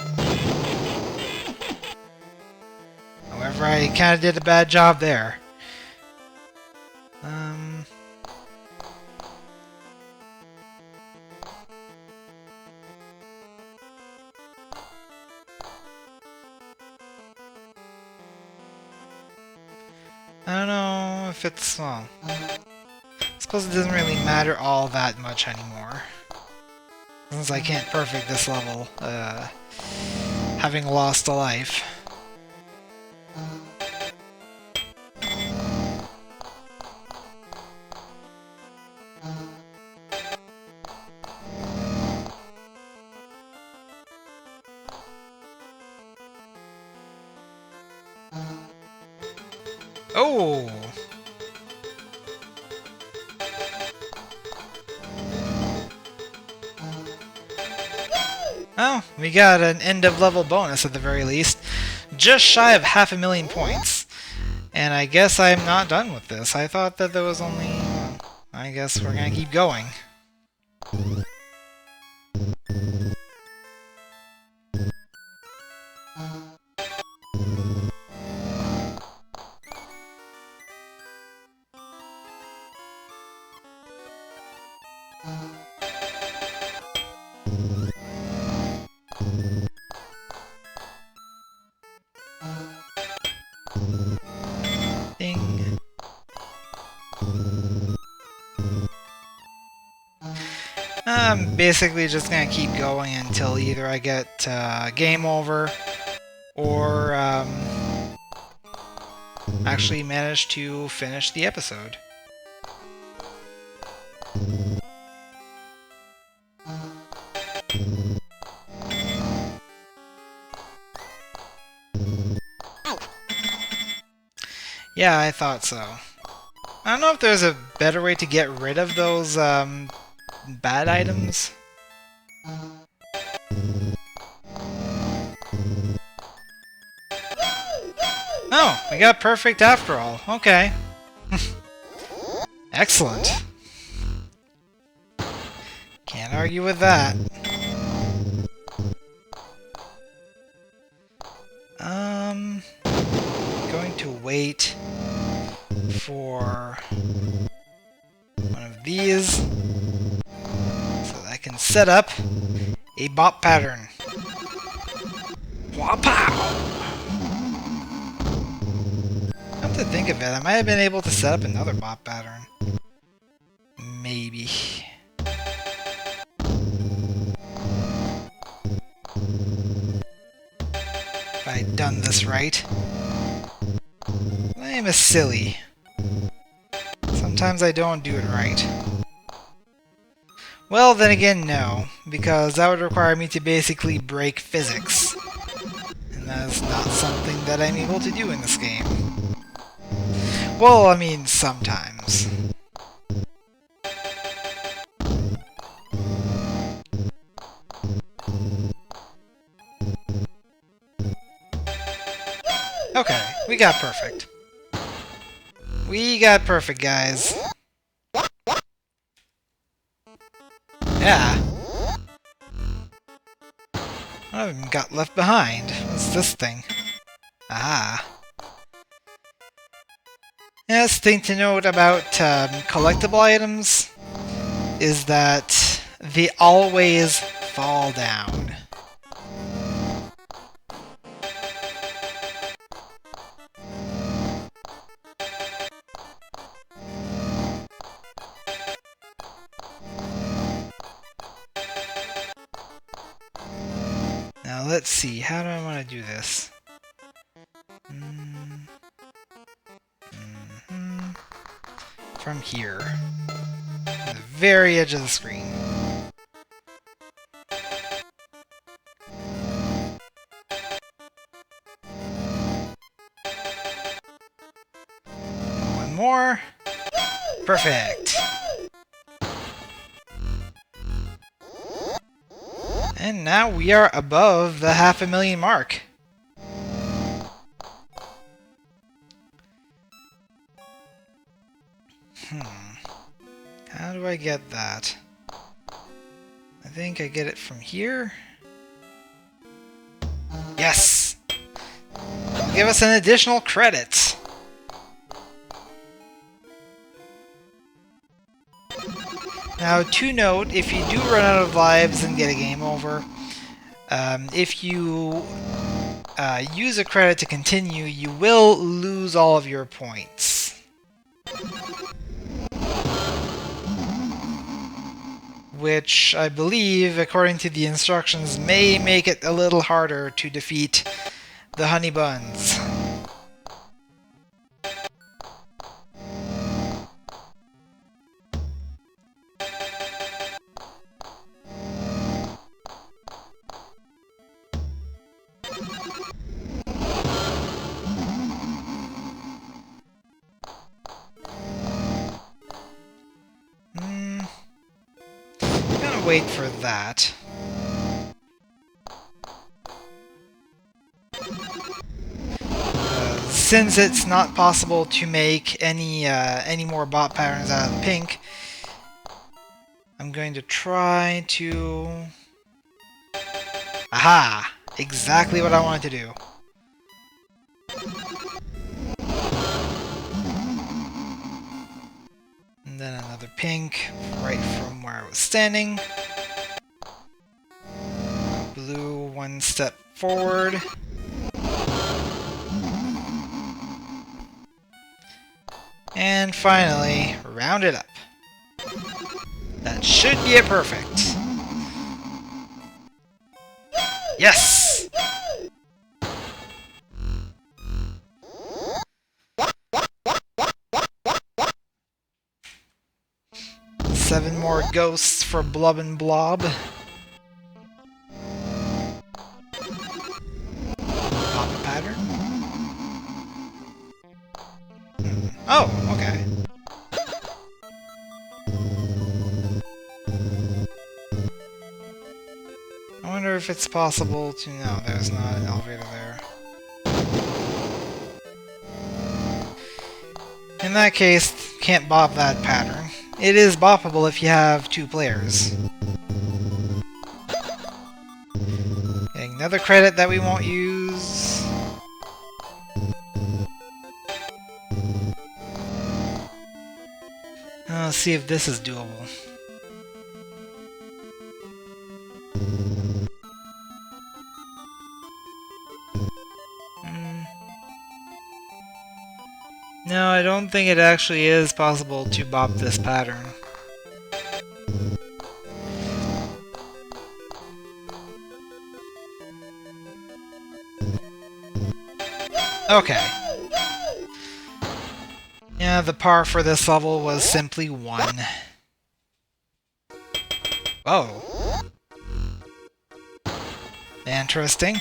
However, I kind of did a bad job there. I don't know if it's, well... I suppose it doesn't really matter all that much anymore. Since I can't perfect this level, having lost a life. Oh! Oh, we got an end-of-level bonus at the very least. Just shy of 500,000 points. And I guess I'm not done with this. I thought that there was only... Well, I guess we're gonna keep going. Ding. I'm basically just gonna keep going until either I get game over or actually manage to finish the episode. Yeah, I thought so. I don't know if there's a better way to get rid of those bad items. Oh, we got perfect after all. Okay. Excellent. Can't argue with that. Going to wait for one of these so that I can set up a bop pattern. Wapow! Come to think of it, I might have been able to set up another bop pattern. Maybe. If I had done this right. I am a silly. Sometimes I don't do it right. Well, then again, no. Because that would require me to basically break physics. And as not something that I'm able to do in this game. Well, I mean, sometimes. Okay, we got perfect. We got perfect, guys. Yeah. One of them got left behind. What's this thing? Aha. Yes, thing to note about collectible items is that they always fall down. Now let's see, how do I want to do this? From here. The very edge of the screen. One more. Perfect. And now we are above the 500,000 mark. How do I get that? I think I get it from here. Yes! It'll give us an additional credit. Now, to note, if you do run out of lives and get a game over, if you use a credit to continue, you will lose all of your points. Which, I believe, according to the instructions, may make it a little harder to defeat the Hunnybunz. Wait for that. Since it's not possible to make any more bot patterns out of the pink, I'm going to try to... Aha! Exactly what I wanted to do. And then another pink, right from where I was standing. Blue, one step forward. And finally, round it up. That should be it perfect. Yes! Seven more ghosts for Blub and Blob. Pop a pattern. Oh, okay. I wonder if it's possible to... No, there's not an elevator there. In that case, can't bop that pattern. It is boppable if you have 2 players. Getting another credit that we won't use. Let's see if this is doable. No, I don't think it actually is possible to bop this pattern. Okay. Yeah, the par for this level was simply 1. Whoa. Interesting.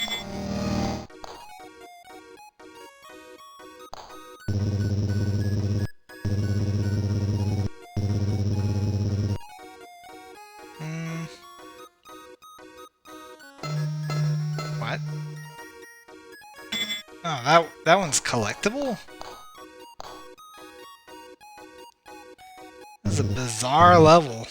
Oh, that one's collectible? This is a bizarre level.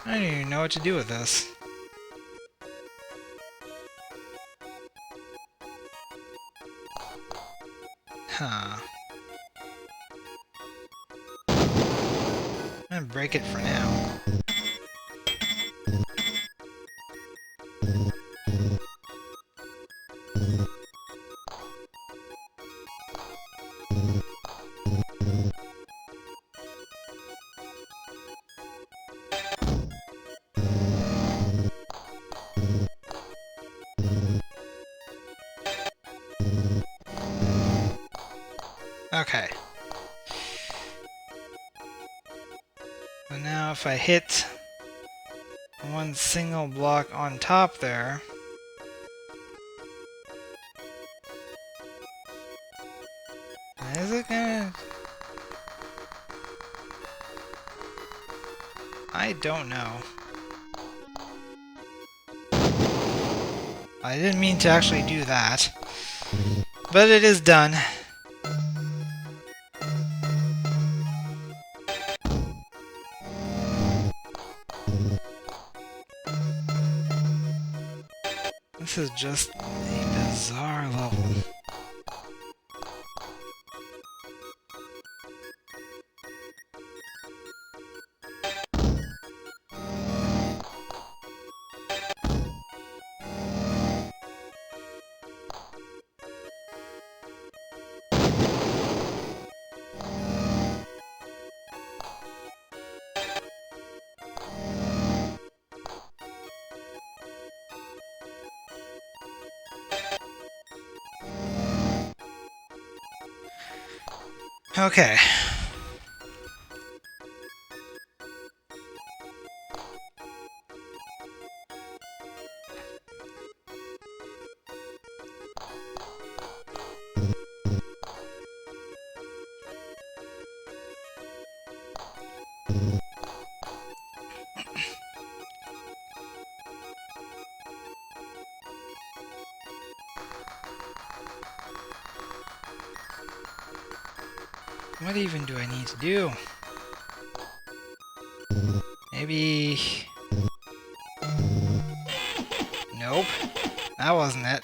I don't even know what to do with this. Huh. I'm gonna break it for now. Okay. So now if I hit one single block on top there, is it gonna... I don't know. I didn't mean to actually do that, but it is done. This is just a bizarre level. Okay. What even do I need to do? Maybe... Nope. That wasn't it.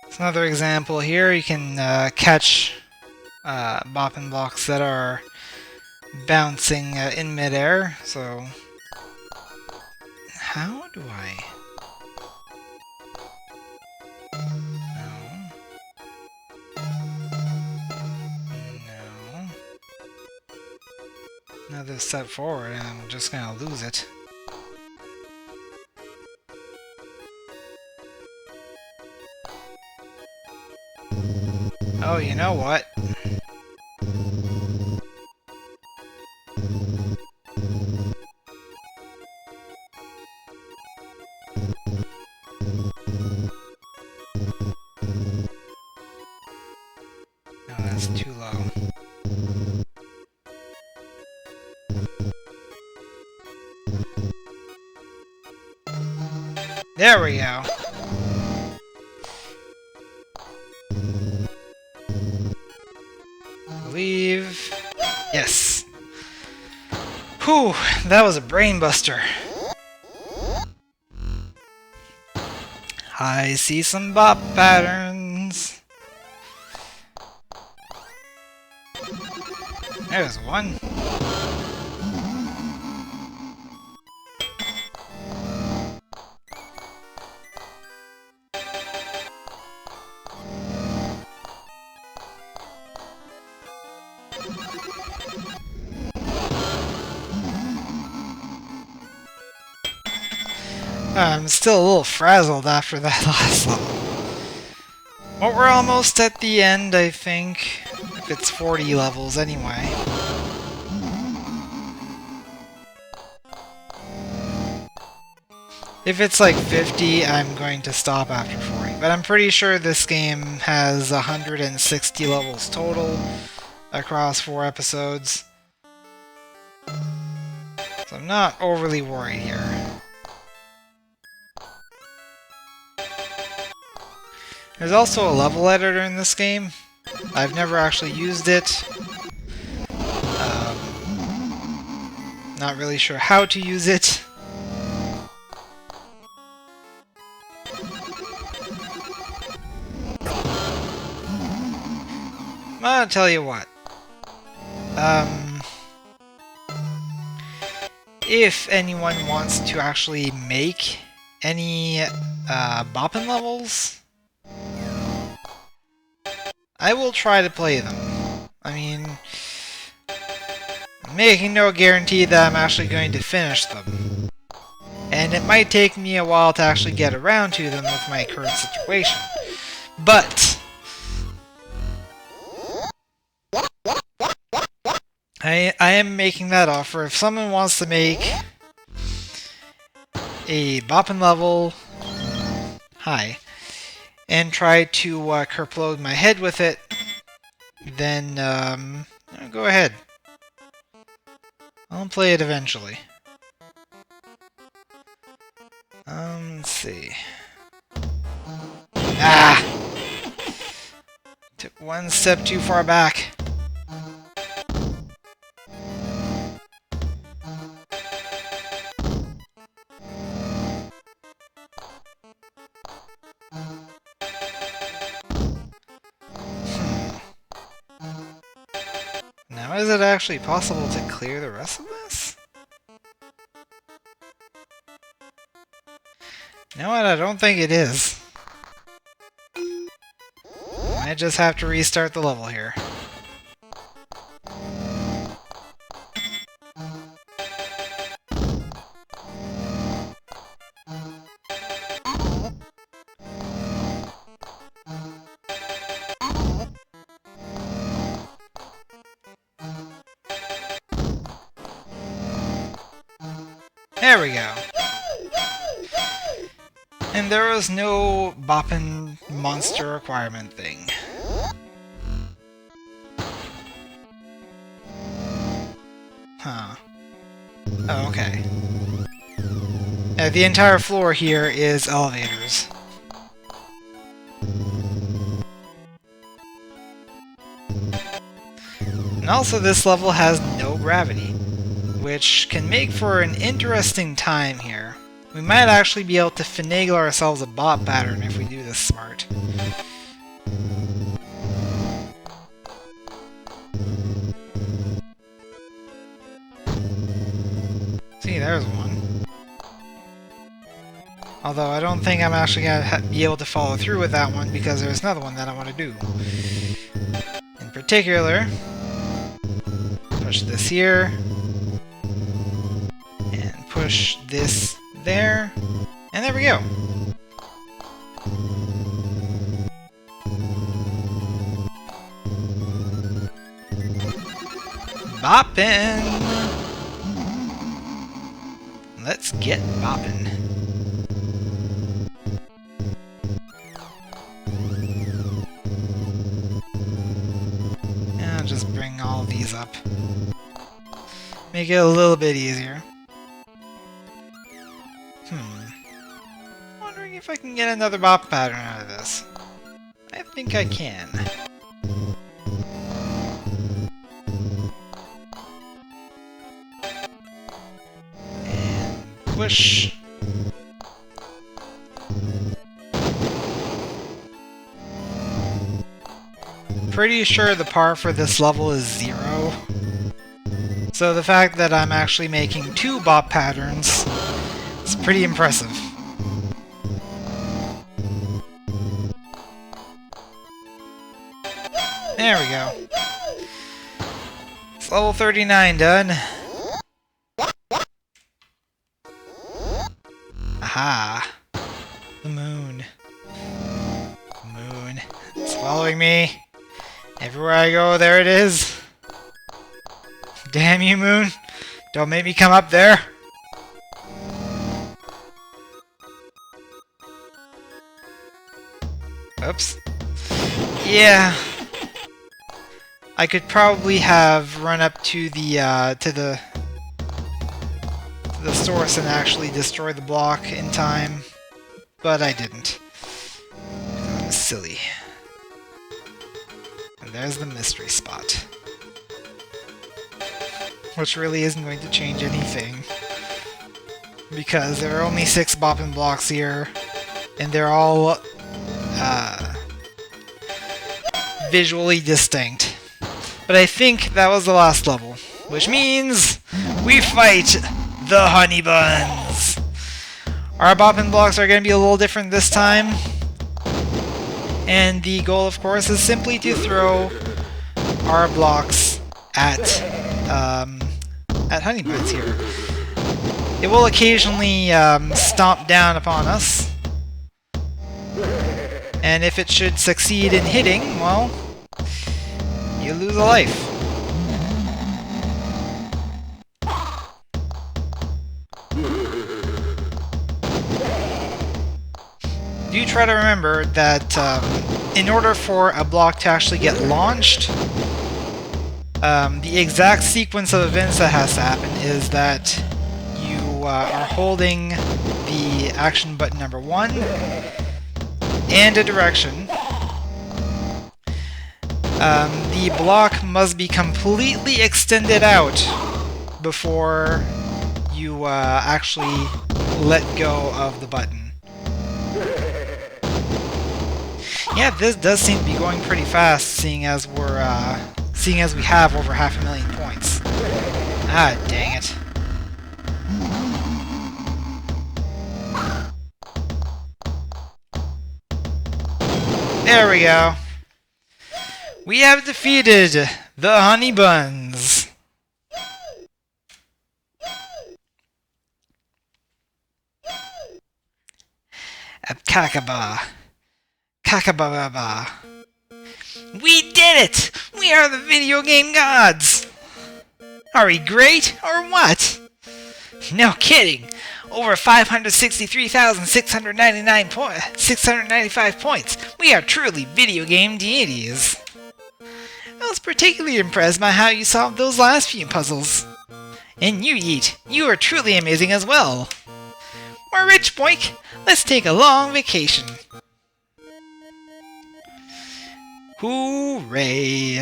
It's another example here. You can catch Boppin blocks that are bouncing in midair. So, how do I? No. Another step forward, and I'm just gonna lose it. Oh, you know what? No, that's too low. There we go. Leave. Yes. Whew, that was a brain buster. I see some bop patterns. There's one. I'm still a little frazzled after that last level. Well, we're almost at the end, I think. If it's 40 levels anyway. If it's like 50, I'm going to stop after 40. But I'm pretty sure this game has 160 levels total across 4 episodes. So I'm not overly worried here. There's also a level editor in this game. I've never actually used it. Not really sure how to use it. I'll tell you what. If anyone wants to actually make any Boppin levels, I will try to play them. I mean, I'm making no guarantee that I'm actually going to finish them. And it might take me a while to actually get around to them with my current situation. But I am making that offer. If someone wants to make a Boppin level, hi, and try to kerplode my head with it, then go ahead. I'll play it eventually. Let's see. Ah! Took one step too far back. Now, is it actually possible to clear the rest of this? You know what? I don't think it is. I just have to restart the level here. There we go. And there was no Boppin monster requirement thing. Huh. Oh, okay. The entire floor here is elevators. And also this level has no gravity, which can make for an interesting time here. We might actually be able to finagle ourselves a bot pattern if we do this smart. See, there's one. Although I don't think I'm actually going to be able to follow through with that one because there's another one that I want to do. In particular, push this here, and push this there, and there we go. Boppin'! Let's get boppin'. And I'll just bring all these up. Make it a little bit easier. Wondering if I can get another bop pattern out of this. I think I can. And push. Pretty sure the par for this level is 0. So the fact that I'm actually making 2 bop patterns is pretty impressive. There we go. It's level 39 done. Aha! The moon. Moon. It's following me. Everywhere I go, there it is. Damn you, moon. Don't make me come up there. Oops. Yeah. I could probably have run up to the source and actually destroy the block in time, but I didn't. I'm silly. And there's the mystery spot, which really isn't going to change anything, because there are only 6 Boppin blocks here, and they're all visually distinct. But I think that was the last level, which means we fight the Hunnybunz. Our Boppin blocks are going to be a little different this time, and the goal, of course, is simply to throw our blocks at Hunnybunz here. It will occasionally stomp down upon us, and if it should succeed in hitting, well, you lose a life. Do try to remember that in order for a block to actually get launched, the exact sequence of events that has to happen is that you are holding the action button number 1 and a direction. The block must be completely extended out before you actually let go of the button. Yeah, this does seem to be going pretty fast, seeing as we have over 500,000 points. Ah, dang it. There we go. We have defeated the Hunnybunz. At Kakaba. Kakababa. We did it! We are the video game gods! Are we great, or what? No kidding! Over 695 points. We are truly video game deities. I was particularly impressed by how you solved those last few puzzles. And you, Yeet, you are truly amazing as well. We're rich, Boik. Let's take a long vacation. Hooray!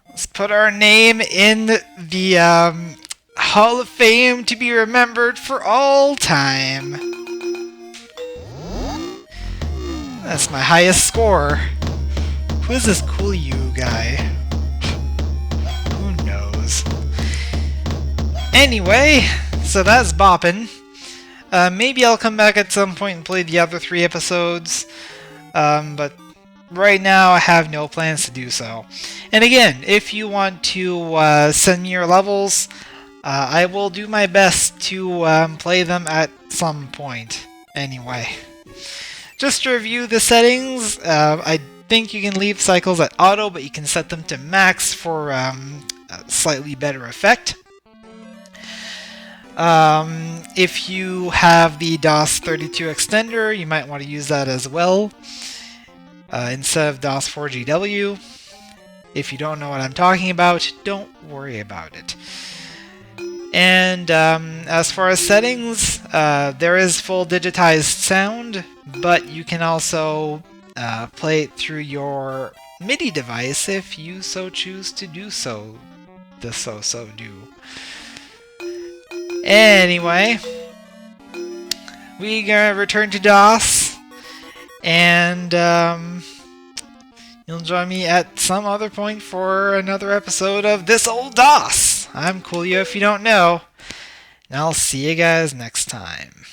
Let's put our name in the Hall of Fame to be remembered for all time. That's my highest score. Who is this cool you guy? Who knows? Anyway, so that's Boppin. Maybe I'll come back at some point and play the other 3 episodes. But right now I have no plans to do so. And again, if you want to send me your levels, I will do my best to play them at some point. Anyway, just to review the settings, I think you can leave cycles at auto, but you can set them to max for a slightly better effect. If you have the DOS32 extender, you might want to use that as well, instead of DOS4GW. If you don't know what I'm talking about, don't worry about it. And as far as settings, there is full digitized sound, but you can also play it through your MIDI device if you so choose to do so. Do. Anyway, we gonna return to DOS, and you'll join me at some other point for another episode of This Old DOS. I'm Coolio if you don't know, and I'll see you guys next time.